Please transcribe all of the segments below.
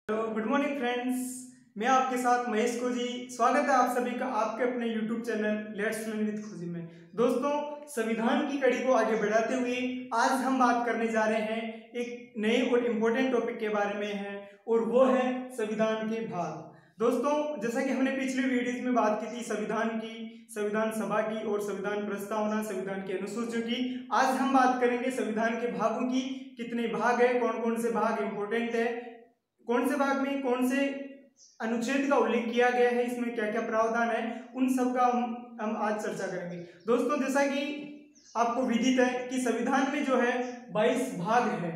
Hello good morning friends. मैं आपके साथ महेश खोजी। स्वागत है आप सभी का आपके अपने YouTube channel let's learn with खोजी में। दोस्तों, संविधान की कड़ी को आगे बढ़ाते हुए आज हम बात करने जा रहे हैं एक नए और इम्पोर्टेंट टॉपिक के बारे में है, और वो है संविधान के भाग। दोस्तों, जैसा कि हमने पिछले वीडियोज में बात की थी संविधान की, संविधान सभा की और संविधान प्रस्तावना, संविधान की अनुसूचियों की, आज हम बात करेंगे संविधान के भागों की। कितने भाग है, कौन कौन से भाग इंपोर्टेंट है, कौन से भाग में कौन से अनुच्छेद का उल्लेख किया गया है, इसमें क्या क्या प्रावधान है, उन सब का हम आज चर्चा करेंगे। दोस्तों, जैसा कि आपको विदित है कि संविधान में जो है 22 भाग है,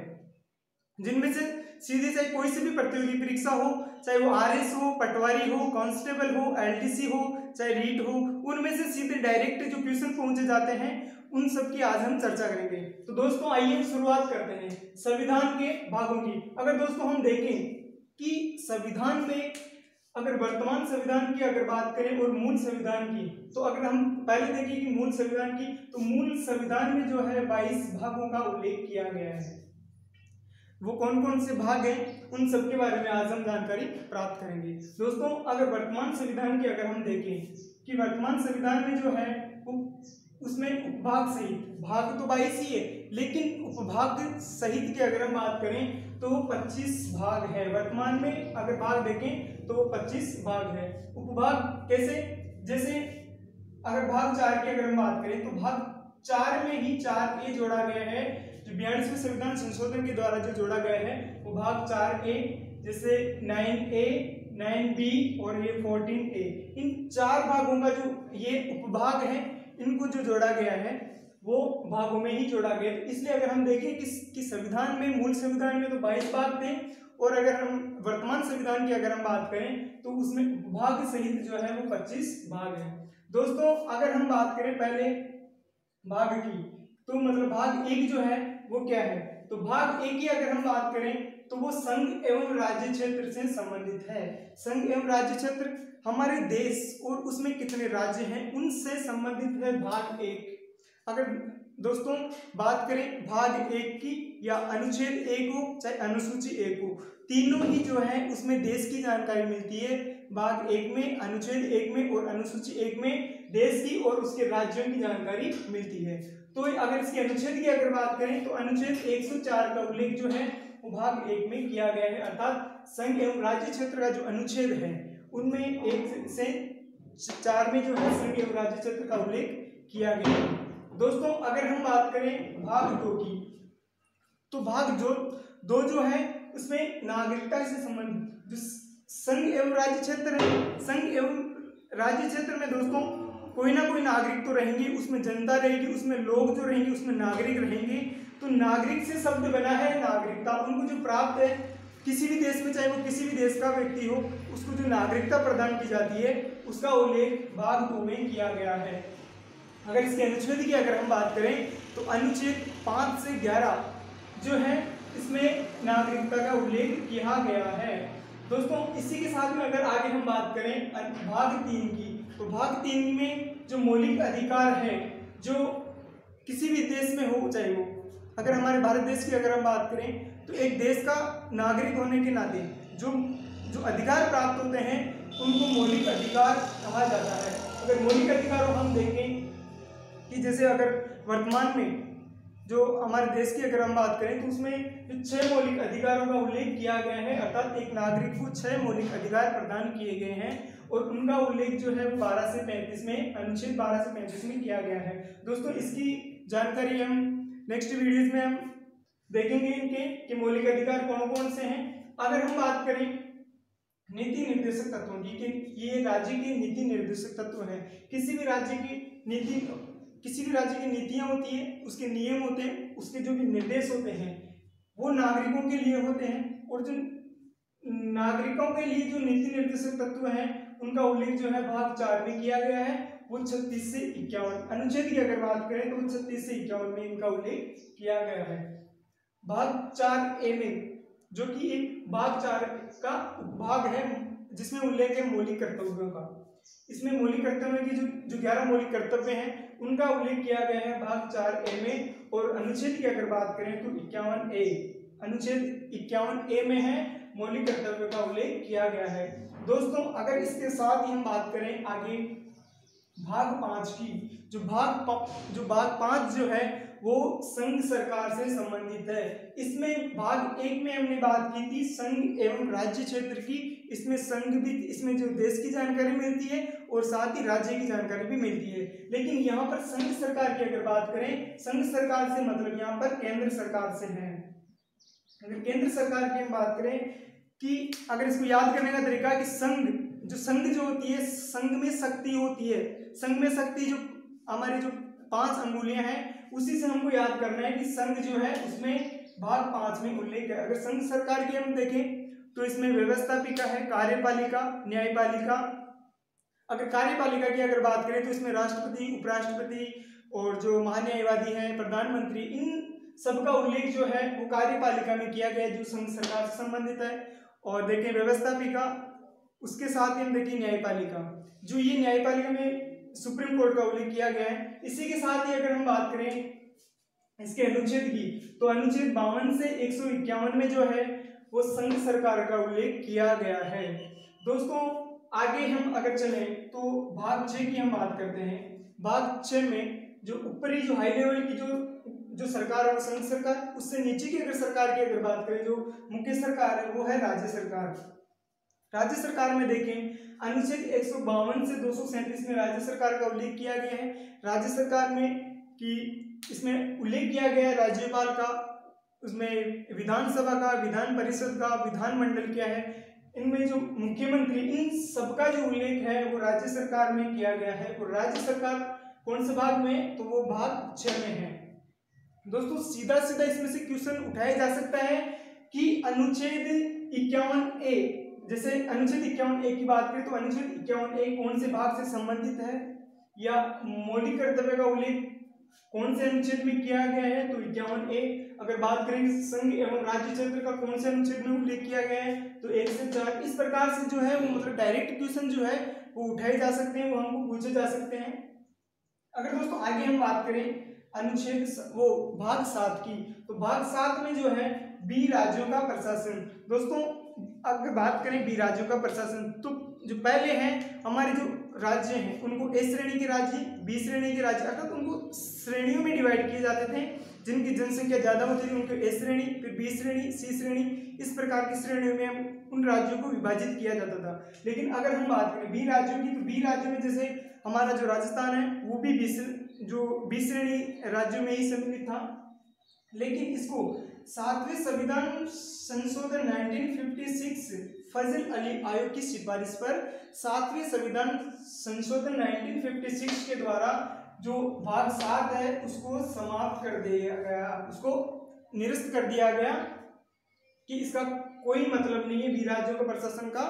जिनमें से सीधे चाहे कोई सी भी प्रतियोगी परीक्षा हो, चाहे वो आरएस हो, पटवारी हो, कांस्टेबल हो, एलडीसी हो, चाहे रीट हो, उनमें से सीधे डायरेक्ट जो क्वेश्चन पहुंचे जाते हैं, उन सब की आज हम चर्चा करेंगे। तो दोस्तों, आइए शुरुआत करते हैं संविधान के भागों की। अगर दोस्तों हम देखें कि संविधान में अगर वर्तमान संविधान की अगर बात करें और मूल संविधान की, तो अगर हम पहले देखें कि मूल संविधान की, तो मूल संविधान में जो है 22 भागों का उल्लेख किया गया है। वो कौन कौन से भाग हैं, उन सब के बारे में आज हम जानकारी प्राप्त करेंगे। दोस्तों, अगर वर्तमान संविधान की अगर हम देखें कि वर्तमान संविधान में जो है उसमें उपभाग सहित, भाग तो 22 ही है, लेकिन उपभाग सहित की अगर हम बात करें तो 25 भाग है। वर्तमान में अगर भाग देखें तो 25 भाग है। उपभाग कैसे, जैसे अगर भाग 4 की अगर हम बात करें तो भाग 4 में ही 4A जोड़ा गया है, जो 42वें संविधान संशोधन के द्वारा जो जोड़ा गया है वो भाग 4A, जैसे 9A, 9B और ये 14A। इन 4 भागों का जो ये उपभाग है, इनको जो जोड़ा गया है वो भागों में ही जोड़ा गया। इसलिए अगर हम देखें कि संविधान में, मूल संविधान में तो 22 भाग थे, और अगर हम वर्तमान संविधान की अगर हम बात करें तो उसमें भाग सहित जो है वो 25 भाग है। दोस्तों, अगर हम बात करें पहले भाग की, तो मतलब भाग 1 जो है वो क्या है, तो भाग 1 की अगर हम बात करें तो वो संघ एवं राज्य क्षेत्र से संबंधित है। संघ एवं राज्य क्षेत्र हमारे देश और उसमें कितने राज्य हैं उनसे संबंधित है भाग 1। अगर दोस्तों बात करें भाग 1 की, या अनुच्छेद 1 हो चाहे अनुसूची 1 हो, तीनों ही जो है उसमें देश की जानकारी मिलती है। भाग 1 में, अनुच्छेद 1 में और अनुसूची 1 में देश की और उसके राज्यों की जानकारी मिलती है। तो अगर इसके अनुच्छेद की अगर बात करें तो अनुच्छेद 104 का उल्लेख जो है वो भाग 1 में किया गया है, अर्थात संघ एवं राज्य क्षेत्र का जो अनुच्छेद है उनमें 1 से 4 में जो है संघ एवं राज्य क्षेत्र का उल्लेख किया गया है। दोस्तों, अगर हम बात करें भाग 2 की, तो भाग 2 जो है उसमें नागरिकता से संबंधित जो संघ एवं राज्य क्षेत्र है, संघ एवं राज्य क्षेत्र में दोस्तों कोई ना कोई नागरिक तो रहेंगे, उसमें जनता रहेगी, उसमें लोग जो रहेंगे उसमें नागरिक रहेंगे। तो नागरिक से शब्द बना है नागरिकता, उनको जो प्राप्त है किसी भी देश में, चाहे वो किसी भी देश का व्यक्ति हो, उसको जो नागरिकता प्रदान की जाती है उसका उल्लेख भाग 2 में किया गया है। अगर इसके अनुच्छेद की अगर हम बात करें तो अनुच्छेद 5 से 11 जो है इसमें नागरिकता का उल्लेख किया गया है। दोस्तों, इसी के साथ में अगर आगे हम बात करें भाग 3 की, तो भाग 3 में जो मौलिक अधिकार है, जो किसी भी देश में हो, चाहे वो अगर हमारे भारत देश की अगर हम बात करें तो एक देश का नागरिक होने के नाते जो अधिकार प्राप्त होते हैं उनको मौलिक अधिकार कहा जाता है। अगर मौलिक अधिकारों हम देखें कि जैसे अगर वर्तमान में जो हमारे देश की अगर हम बात करें तो उसमें 6 मौलिक अधिकारों का उल्लेख किया गया है, अर्थात एक नागरिक को 6 मौलिक अधिकार प्रदान किए गए हैं, और उनका उल्लेख जो है वो 12 से 35 में, अनुच्छेद 12 से 35 में किया गया है। दोस्तों, इसकी जानकारी हम नेक्स्ट वीडियोज में हम देखेंगे इनके कि मौलिक अधिकार कौन कौन से हैं। अगर हम बात करें नीति निर्देशक तत्वों की, कि ये राज्य के नीति निर्देशक तत्व हैं। किसी भी राज्य की नीतियां होती है, उसके नियम होते हैं, उसके जो भी निर्देश होते हैं वो नागरिकों के लिए होते हैं, और जो नागरिकों के लिए जो नीति निर्देशक तत्व हैं उनका उल्लेख जो है भाग 4 में किया गया है, वो 36 से 51। अनुच्छेद की अगर बात करें तो 36 से 51 में इनका उल्लेख किया गया है। भाग 4A में, जो कि एक भाग 4 का भाग है जिसमें उल्लेख है मौलिक कर्तव्यों का, इसमें मौलिक कर्तव्यों की जो 11 मौलिक कर्तव्य हैं उनका उल्लेख किया गया है भाग 4A में। और अनुच्छेद की अगर बात करें तो 51A, अनुच्छेद 51A में है मौलिक कर्तव्य का उल्लेख किया गया है। दोस्तों अगर इसके साथ ही हम बात करें आगे भाग 5 की, जो भाग 5 जो है वो संघ सरकार से संबंधित है। इसमें भाग 1 में हमने बात की थी संघ एवं राज्य क्षेत्र की, इसमें संघ भी, इसमें जो देश की जानकारी मिलती है और साथ ही राज्य की जानकारी भी मिलती है। लेकिन यहाँ पर संघ सरकार की अगर बात करें, संघ सरकार से मतलब यहाँ पर केंद्र सरकार से है। अगर केंद्र सरकार की हम बात करें कि अगर इसको याद करने का तरीका कि संघ जो होती है, संघ में शक्ति होती है, संघ में शक्ति जो हमारी जो 5 अंगुलियां हैं उसी से हमको याद करना है कि संघ जो है उसमें भाग 5 में उल्लेख है। अगर संघ सरकार की हम देखें तो इसमें व्यवस्थापिका है, कार्यपालिका, न्यायपालिका। अगर कार्यपालिका की अगर बात करें तो इसमें राष्ट्रपति, उपराष्ट्रपति और जो महान्यायवादी हैं, प्रधानमंत्री, इन सबका उल्लेख जो है वो कार्यपालिका में किया गया है जो संघ सरकार से संबंधित है। और देखें व्यवस्थापिका, उसके साथ ही हम देखें न्यायपालिका, जो ये न्यायपालिका में सुप्रीम कोर्ट का उल्लेख किया गया है। इसी के साथ ही अगर हम बात करें इसके अनुच्छेद की तो अनुच्छेद 52 से 151 में जो है वो संघ सरकार का उल्लेख किया गया है। दोस्तों आगे हम अगर चलें तो भाग 6 की हम बात करते हैं। भाग 6 में जो ऊपरी जो हाई लेवल की जो सरकार है संघ सरकार, उससे नीचे की अगर सरकार की अगर बात करें जो मुख्य सरकार है वो है राज्य सरकार। राज्य सरकार में देखें अनुच्छेद 152 से 237 में राज्य सरकार का उल्लेख किया गया है। राज्य सरकार में कि इसमें उल्लेख किया गया है राज्यपाल का, उसमें विधानसभा का, विधान परिषद का, विधानमंडल क्या है, इनमें जो मुख्यमंत्री, इन सबका जो उल्लेख है वो राज्य सरकार में किया गया है। और राज्य सरकार कौन से भाग में, तो वो भाग 6 में है। दोस्तों सीधा सीधा इसमें से क्वेश्चन उठाया जा सकता है कि अनुच्छेद 51A, जैसे अनुच्छेद 51A की बात करें तो अनुच्छेद 51A कौन से भाग से संबंधित है, या मौलिक कर्तव्य का उल्लेख कौन से अनुच्छेद में किया गया है, तो 51A। अगर बात करें संघ एवं राज्य क्षेत्र का कौन से अनुच्छेद में उल्लेख किया गया है, तो 1 से 4। इस प्रकार से जो है वो मतलब डायरेक्ट क्वेश्चन जो है वो उठाए जा सकते हैं, वो हमको पूछे जा सकते हैं। अगर दोस्तों आगे हम बात करें अनुच्छेद वो भाग 7 की, तो भाग 7 में जो है 20 राज्यों का प्रशासन। दोस्तों अगर बात करें 20 राज्यों का प्रशासन, तो जो पहले हैं हमारे जो राज्य हैं उनको ए श्रेणी के राज्य, बी श्रेणी के राज्य, अर्थात उनको श्रेणियों में डिवाइड किए जाते थे। जिनकी जनसंख्या ज्यादा होती थी उनको ए श्रेणी, फिर बी श्रेणी, सी श्रेणी, इस प्रकार की श्रेणियों में उन राज्यों को विभाजित किया जाता था। लेकिन अगर हम बात करें 20 राज्यों की, तो 20 राज्यों में जैसे हमारा जो राजस्थान है वो भी बी श्रेणी राज्यों में ही सम्मिलित था। लेकिन इसको 7वें संविधान संशोधन 1956 फजल अली आयोग की सिफारिश पर 7वें संविधान संशोधन 1956 के द्वारा जो भाग 7 है उसको समाप्त कर दिया गया, उसको निरस्त कर दिया गया कि इसका कोई मतलब नहीं है 20 राज्यों का प्रशासन का,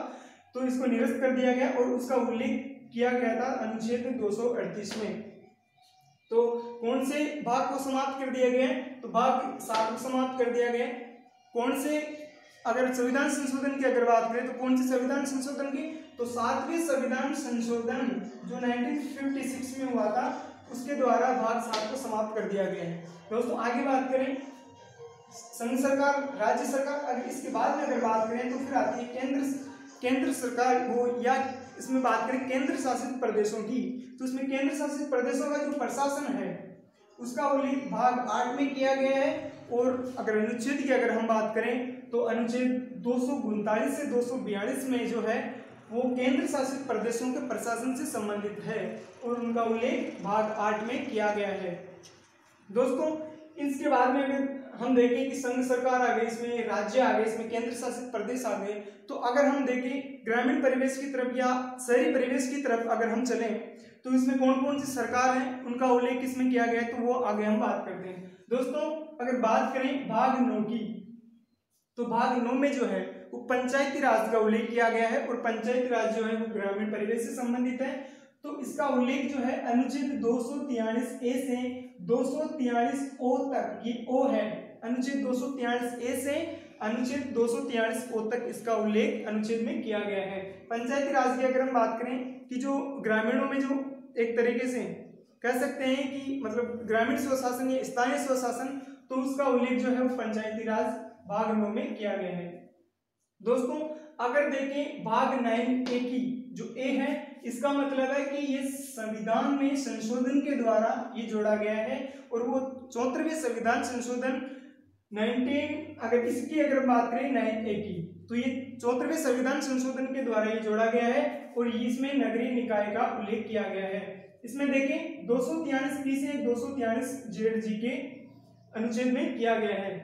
तो इसको निरस्त कर दिया गया और उसका उल्लेख किया गया था अनुच्छेद 238 में। तो कौन से भाग को समाप्त कर दिया गया, तो भाग 7 को समाप्त कर दिया गया। कौन से, अगर संविधान संशोधन की अगर बात करें तो कौन से संविधान संशोधन की, तो 7वें संविधान संशोधन जो 1956 में हुआ था उसके द्वारा भाग 7 को समाप्त कर दिया गया है। दोस्तों आगे बात करें संघ सरकार, राज्य सरकार, अगर इसके बाद में अगर बात करें तो फिर आती है केंद्र सरकार, वो या इसमें बात करें केंद्र शासित प्रदेशों की, तो इसमें केंद्र शासित प्रदेशों का जो प्रशासन है उसका उल्लेख भाग 8 में किया गया है। और अगर अनुच्छेद की अगर हम बात करें तो अनुच्छेद 239 से 242 में जो है वो केंद्र शासित प्रदेशों के प्रशासन से संबंधित है और उनका उल्लेख भाग 8 में किया गया है। दोस्तों इसके बाद में अगर हम देखें कि संघ सरकार आ गई, इसमें राज्य आ गए, इसमें केंद्र शासित प्रदेश आ गए, तो अगर हम देखें ग्रामीण परिवेश की तरफ या शहरी परिवेश की तरफ अगर हम चलें तो इसमें कौन कौन सी सरकार है उनका उल्लेख इसमें किया गया है, तो वो आगे हम बात करते हैं। दोस्तों अगर बात करें भाग 9 की, तो भाग 9 में जो है वो पंचायती राज का उल्लेख किया गया है और पंचायती राज जो है वो ग्रामीण परिवेश से संबंधित है। तो इसका उल्लेख जो है अनुच्छेद 243A से 243O तक, ये ओ है, अनुच्छेद 243A से अनुच्छेद 243O तक इसका उल्लेख अनुच्छेद में किया गया है। पंचायती राज की अगर हम बात करें कि जो ग्रामीणों में जो एक तरीके से कह सकते हैं कि मतलब ग्रामीण स्वशासन या स्थानीय स्वशासन, तो उसका उल्लेख जो है वो पंचायती राज भाग 9 में किया गया है। दोस्तों अगर देखें भाग 9A की जो ए है, इसका मतलब है कि ये संविधान में संशोधन के द्वारा ये जोड़ा गया है, और वो 74वें संविधान संशोधन 19 अगर इसकी अगर बात करें 9A की, तो ये 74वें संविधान संशोधन के द्वारा ये जोड़ा गया है, और इसमें नगरीय निकाय का उल्लेख किया गया है। इसमें देखें 243 से 243 जेड के अनुच्छेद में किया गया है।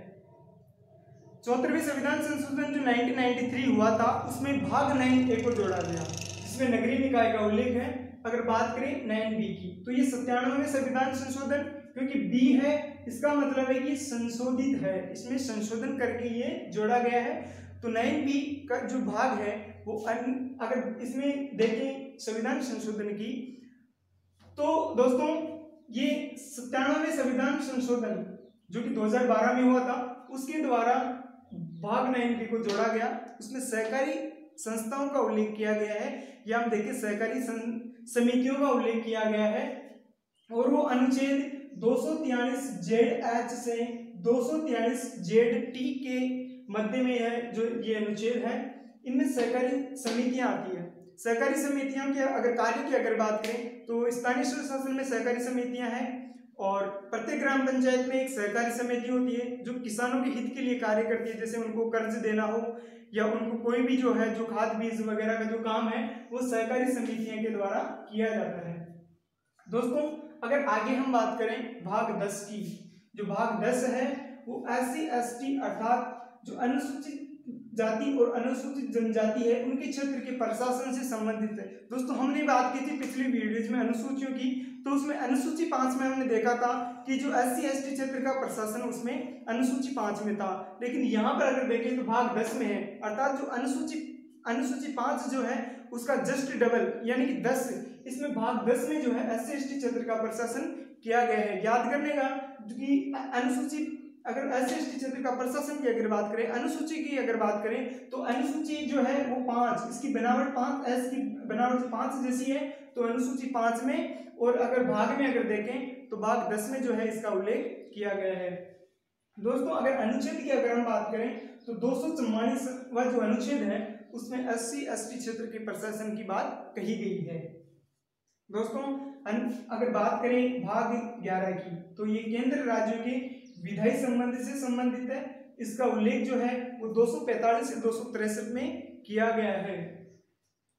74वें संविधान संशोधन जो 1993 हुआ था, उसमें भाग 9A को जोड़ा गया, जिसमें नगरीय निकाय का उल्लेख है। अगर बात करें 9B की, तो ये 97वें संविधान संशोधन, क्योंकि बी है इसका मतलब है कि संशोधित है, इसमें संशोधन करके ये जोड़ा गया है। तो 9B का जो भाग है वो अगर इसमें देखें संविधान संशोधन की, तो दोस्तों ये 97वें संविधान संशोधन जो कि 2012 में हुआ था, उसके द्वारा भाग 9B को जोड़ा गया। उसमें सहकारी संस्थाओं का उल्लेख किया गया है, या हम देखें सहकारी समितियों का उल्लेख किया गया है, और वो अनुच्छेद 243 ZH से 243 ZT के मध्य में है जो ये अनुच्छेद है। इनमें सहकारी समितियां आती है। सहकारी समितियों के अगर कार्य की अगर बात करें तो स्थानीय स्वशासन में सहकारी समितियां हैं, और प्रत्येक ग्राम पंचायत में एक सहकारी समिति होती है जो किसानों के हित के लिए कार्य करती है, जैसे उनको कर्ज देना हो या उनको कोई भी जो है जो खाद बीज वगैरह का जो काम है वो सहकारी समितियों के द्वारा किया जाता है। दोस्तों अगर आगे हम बात करें भाग 10 की, जो भाग 10 है वो SC ST अर्थात जो अनुसूचित जाति और अनुसूचित जनजाति है उनके क्षेत्र के प्रशासन से संबंधित है। दोस्तों हमने बात की थी पिछली वीडियोज में अनुसूचियों की, तो उसमें अनुसूची 5 में हमने देखा था कि जो SC ST क्षेत्र का प्रशासन उसमें अनुसूची 5 में था, लेकिन यहाँ पर अगर देखें तो भाग 10 में है, अर्थात जो अनुसूची 5 जो है उसका जस्ट डबल यानी कि 10, इसमें भाग 10 में जो है SC ST क्षेत्र का प्रशासन किया गया है। याद करने का कि अनुसूची अगर SC ST क्षेत्र का प्रशासन की अगर बात करें, अनुसूची की अगर बात करें तो अनुसूची जो है वो 5, इसकी बनावट 5, S की बनावट 5 जैसी है, तो अनुसूची 5 में, और अगर भाग में अगर देखें तो भाग 10 में जो है इसका उल्लेख किया गया है। दोस्तों अगर अनुच्छेद की अगर हम बात करें तो 244वां जो अनुच्छेद है उसमें SC ST क्षेत्र के प्रशासन की बात कही गई है। दोस्तों अगर बात करें भाग 11 की, तो ये केंद्र राज्यों के विधायी संबंध से संबंधित है। इसका उल्लेख जो है वो 245 से 263 में किया गया है।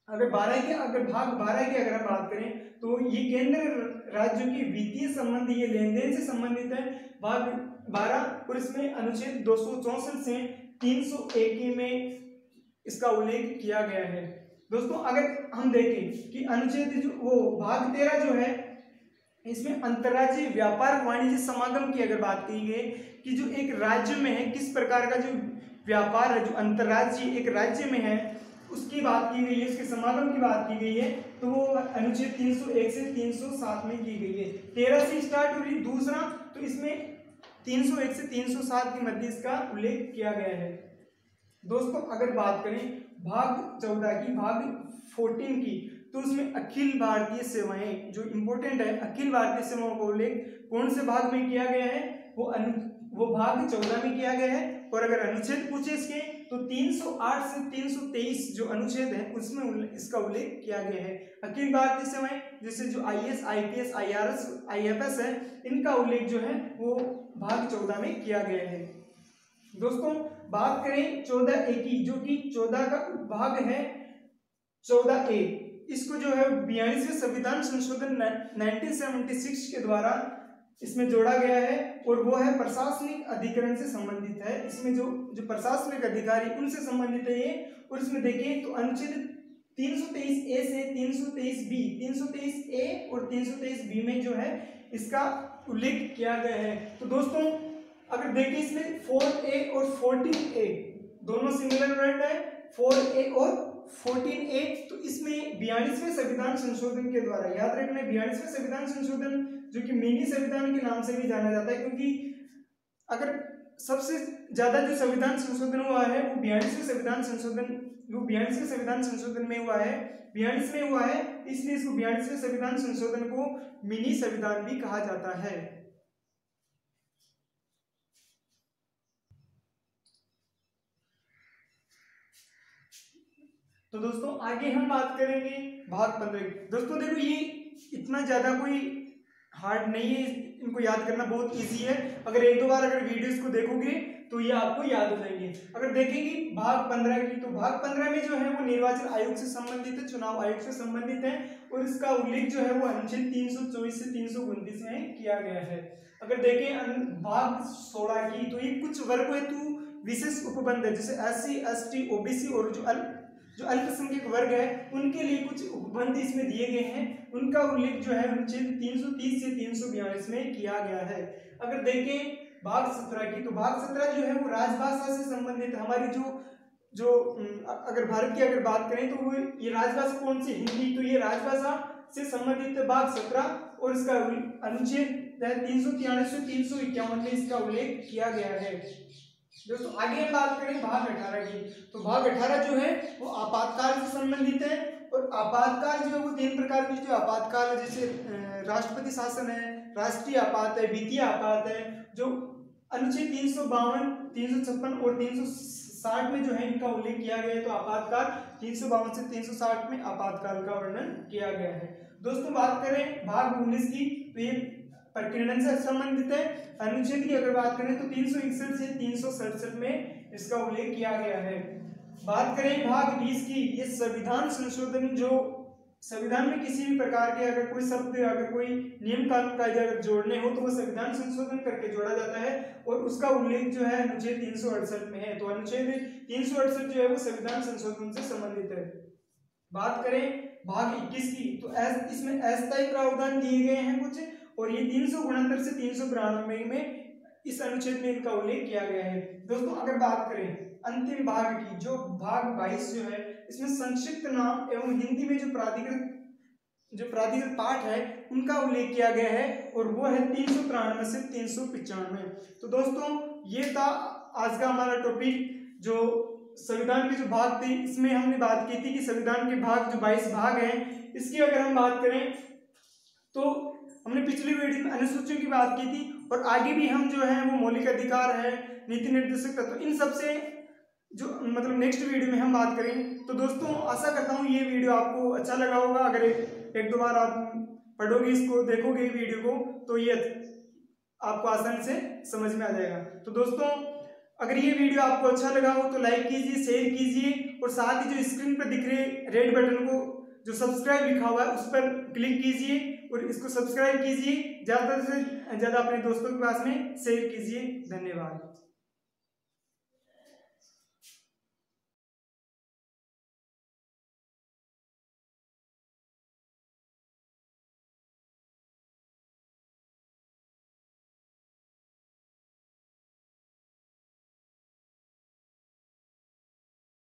अगर भाग 12 की अगर हम बात करें तो ये केंद्र राज्यों के वित्तीय संबंध, ये लेन देन से संबंधित है भाग 12, और इसमें अनुच्छेद 264 से 301 में इसका उल्लेख किया गया है। दोस्तों अगर हम देखें कि अनुच्छेद जो वो भाग 13 जो है इसमें अंतर्राज्यीय व्यापार वाणिज्य समागम की अगर बात की गई कि जो एक राज्य में है किस प्रकार का जो व्यापार है जो अंतर्राज्यीय एक राज्य में है उसकी बात की गई है, उसके समागम की बात की गई है, तो वो अनुच्छेद 301 से 307 में की गई है। 13 से स्टार्ट हो रही दूसरा, तो इसमें 301 से 307 के मध्य इसका उल्लेख किया गया है। दोस्तों अगर बात करें भाग 14 की, भाग 14 की, तो उसमें अखिल भारतीय सेवाएं जो इम्पोर्टेंट है, अखिल भारतीय सेवाओं का उल्लेख कौन से भाग में किया गया है, वो भाग 14 में किया गया है। और अगर अनुच्छेद पूछे इसके तो 308 से 323 जो अनुच्छेद है उसमें इसका उल्लेख किया गया है। अखिल भारतीय सेवाएं जैसे जो IAS IPS IRS IFS है, इनका उल्लेख जो है वो भाग 14 में किया गया है। दोस्तों बात करें 14A की, जो कि 14 का भाग है 14A, इसको जो है 42वें संविधान संशोधन 1976 के द्वारा इसमें जोड़ा गया है, और वो है प्रशासनिक अधिकरण से संबंधित है। इसमें जो प्रशासनिक अधिकारी उनसे संबंधित है ये। और इसमें देखिए तो अनुच्छेद 323A से 323B, 323A और 323B में जो है इसका उल्लेख किया गया है। तो दोस्तों अगर देखिए इसमें 4A और 14A दोनों सिमिलर वर्ड है, 4A और 14A, तो इसमें 42वें संविधान संशोधन के द्वारा, याद रखना 42वें संविधान संशोधन जो कि मिनी संविधान के नाम से भी जाना जाता है, क्योंकि अगर सबसे ज्यादा जो संविधान संशोधन हुआ है वो 42वें संविधान संशोधन में हुआ है, 42 में हुआ है, इसलिए इसको 42वें संविधान संशोधन को मिनी संविधान भी कहा जाता है। तो दोस्तों आगे हम बात करेंगे भाग 15 की। दोस्तों देखो ये इतना ज्यादा कोई हार्ड नहीं है, इनको याद करना बहुत इजी है। अगर एक दो बार अगर वीडियोस को देखोगे तो ये आपको याद हो जाएंगे। अगर देखेंगे भाग 15 की, तो भाग 15 में जो है वो निर्वाचन आयोग से संबंधित है, चुनाव आयोग से संबंधित है, और इसका उल्लेख जो है वो अनुच्छेद 324 से 329 में किया गया है। अगर देखें भाग 16 की, तो ये कुछ वर्ग हेतु विशेष उपबंध है, जैसे SC ST OBC और जो अल्पसंख्यक वर्ग है उनके लिए कुछ उपबंध इसमें दिए गए हैं, उनका उल्लेख जो है अनुच्छेद 330 से 342 में किया गया है। अगर देखें भाग 17 की, तो भाग 17 जो है वो राजभाषा से संबंधित हमारी जो अगर भारत की अगर बात करें तो वो ये राजभाषा कौन सी, हिंदी, तो ये राजभाषा से संबंधित है भाग 17, और इसका अनुच्छेद 343 से 351 में इसका उल्लेख किया गया है। दोस्तों आगे हम बात करें भाग 18 की, तो भाग 18 जो है वो आपातकाल से संबंधित है, और आपातकाल जो है वो 3 प्रकार की जो आपातकाल है, जैसे राष्ट्रपति शासन है, राष्ट्रीय आपात है, वित्तीय आपात है, जो अनुच्छेद 352, 356 और 360 में जो है इनका उल्लेख किया गया है। तो आपातकाल 352 से 360 में आपातकाल का वर्णन किया गया है। दोस्तों बात करें भाग 19 की, तो ये प्रकीर्णन से संबंधित है। अनुच्छेद की अगर बात करें तो 361 से 367 में इसका उल्लेख किया गया है। बात करें भाग 20 की, ये संविधान संशोधन, जो संविधान में किसी भी प्रकार के अगर कोई शब्द, अगर कोई नियम कानून कायदे अगर जोड़ने हो तो वो संविधान संशोधन करके जोड़ा जाता है, और उसका उल्लेख जो है अनुच्छेद 368 में है। तो अनुच्छेद 368 जो है वो संविधान संशोधन से संबंधित है। बात करें भाग 21 की, तो इसमें अस्थायी प्रावधान दिए गए हैं कुछ, और ये 369 से 392 में इस अनुच्छेद में इनका उल्लेख किया गया है। दोस्तों अगर बात करें अंतिम भाग की, जो भाग 22 जो है, इसमें संक्षिप्त नाम एवं हिंदी में जो प्राधिकृत पाठ है उनका उल्लेख किया गया है, और वो है 393 से 395। तो दोस्तों ये था आज का हमारा टॉपिक, जो संविधान के जो भाग थे इसमें हमने बात की थी कि संविधान के भाग जो 22 भाग हैं, इसकी अगर हम बात करें तो हमने पिछली वीडियो में अनुसूचियों की बात की थी, और आगे भी हम जो है वो मौलिक अधिकार है, नीति निर्देशक तत्व, इन सब से जो मतलब नेक्स्ट वीडियो में हम बात करेंगे। तो दोस्तों आशा करता हूँ ये वीडियो आपको अच्छा लगा होगा। अगर एक दो बार आप पढ़ोगे, इसको देखोगे वीडियो को, तो ये आपको आसानी से समझ में आ जाएगा। तो दोस्तों अगर ये वीडियो आपको अच्छा लगा हो तो लाइक कीजिए, शेयर कीजिए, और साथ ही जो स्क्रीन पर दिख रहे रेड बटन को जो सब्सक्राइब लिखा हुआ है उस पर क्लिक कीजिए, और इसको सब्सक्राइब कीजिए, ज़्यादा से ज़्यादा अपने दोस्तों के पास में शेयर कीजिए। धन्यवाद।